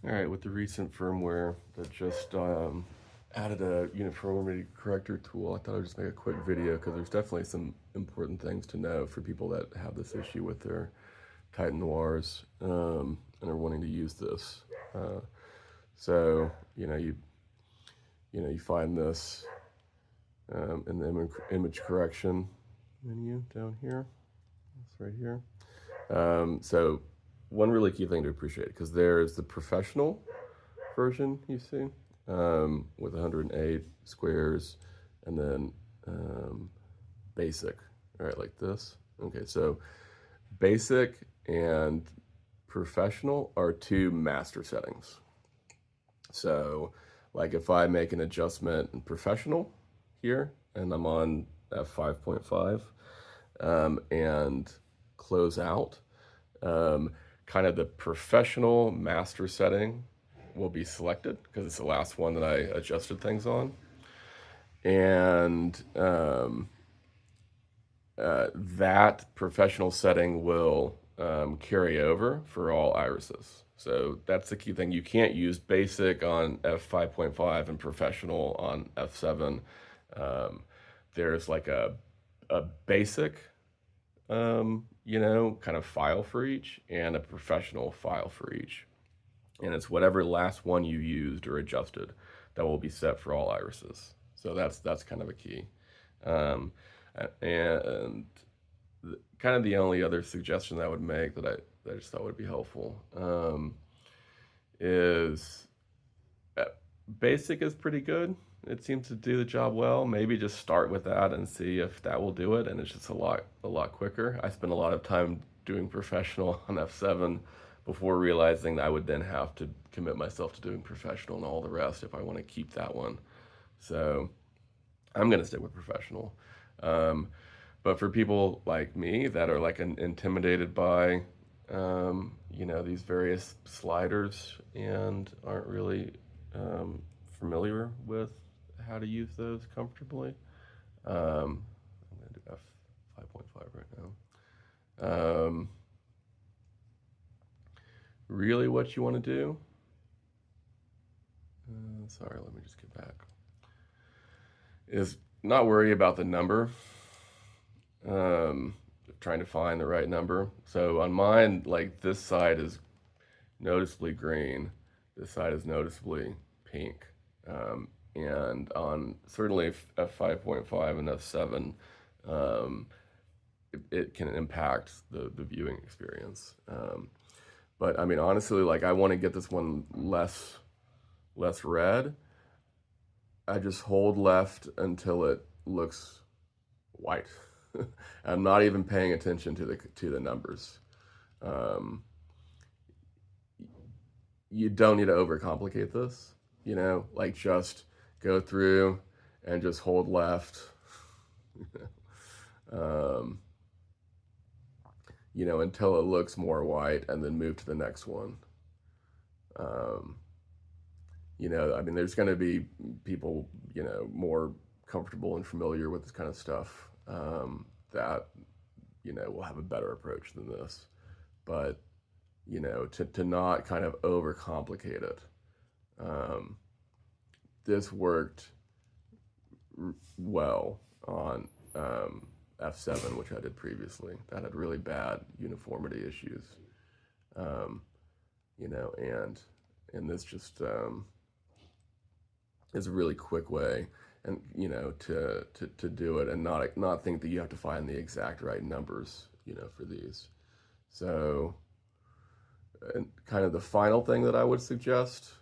All right, with the recent firmware that just added a Uniformity Corrector tool, I thought I'd just make a quick video because there's definitely some important things to know for people that have this issue with their Titan Noirs and are wanting to use this. So you find this in the image correction menu down here. It's right here. So one really key thing to appreciate, because there's the professional version you see with 108 squares, and then basic, all right, like this. Okay, so basic and professional are two master settings. So like if I make an adjustment in professional here and I'm on f5.5 and close out, kind of the professional master setting will be selected because it's the last one that I adjusted things on. And that professional setting will carry over for all irises. So that's the key thing. You can't use basic on f5.5 and professional on f7. There's like a basic kind of file for each and a professional file for each. And it's whatever last one you used or adjusted that will be set for all irises. So that's kind of a key. And kind of the only other suggestion that I would make that I just thought would be helpful is basic is pretty good. It seems to do the job well. Maybe just start with that and see if that will do it, and it's just a lot quicker. I spent a lot of time doing professional on F7 before realizing that I would then have to commit myself to doing professional and all the rest if I want to keep that one. So I'm going to stick with professional. But for people like me that are like intimidated by these various sliders and aren't really familiar with how to use those comfortably, I'm going to do f5.5 right now. Really what you want to do, sorry, let me just get back, is not worry about the number, trying to find the right number. So on mine, like this side is noticeably green, this side is noticeably pink. And on certainly f5.5 and f7, it can impact the viewing experience. But I mean, honestly, like I want to get this one less red. I just hold left until it looks white. I'm not even paying attention to the numbers. You don't need to overcomplicate this. Like just go through and just hold left. Until it looks more white, and then move to the next one. I mean, there's going to be people, more comfortable and familiar with this kind of stuff that, will have a better approach than this. But, to not kind of overcomplicate it. This worked well on F7, which I did previously. That had really bad uniformity issues. And this just is a really quick way, and to do it and not think that you have to find the exact right numbers, for these. So, and kind of the final thing that I would suggest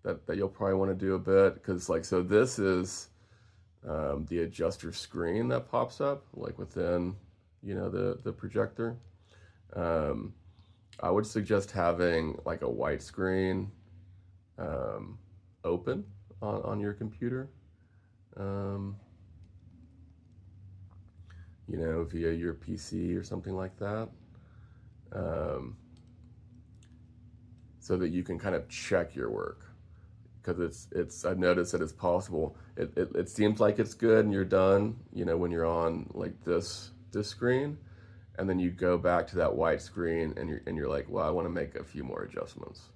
that you'll probably want to do a bit, because so this is the adjuster screen that pops up like within the projector. I would suggest having like a white screen open on your computer, via your PC or something like that, so that you can kind of check your work. Because I've noticed that it's possible. It seems like it's good and you're done, when you're on like this screen, and then you go back to that white screen and you're like, well, I want to make a few more adjustments.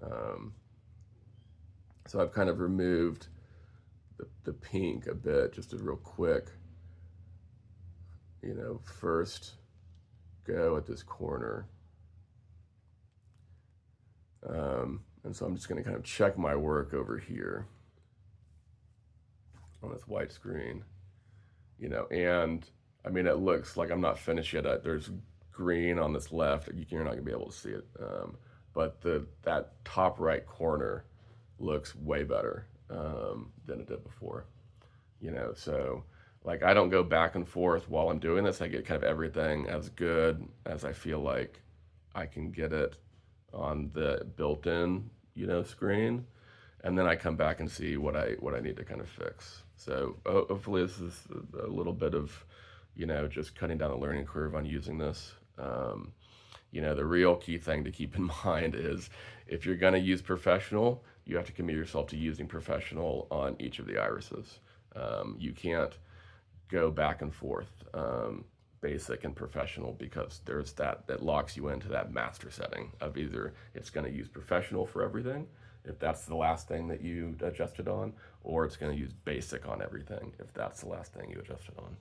Um, so I've kind of removed the pink a bit, just a real quick, first go at this corner. And so I'm just going to kind of check my work over here on this white screen, and I mean, it looks like I'm not finished yet. There's green on this left. You're not going to be able to see it. But that top right corner looks way better than it did before. So like I don't go back and forth while I'm doing this. I get kind of everything as good as I feel like I can get it on the built-in, screen, and then I come back and see what I need to kind of fix. So hopefully this is a little bit of, just cutting down the learning curve on using this. The real key thing to keep in mind is if you're going to use professional, you have to commit yourself to using professional on each of the irises. You can't go back and forth, basic and professional, because there's that locks you into that master setting of either it's going to use professional for everything if that's the last thing that you adjusted on, or it's going to use basic on everything if that's the last thing you adjusted on.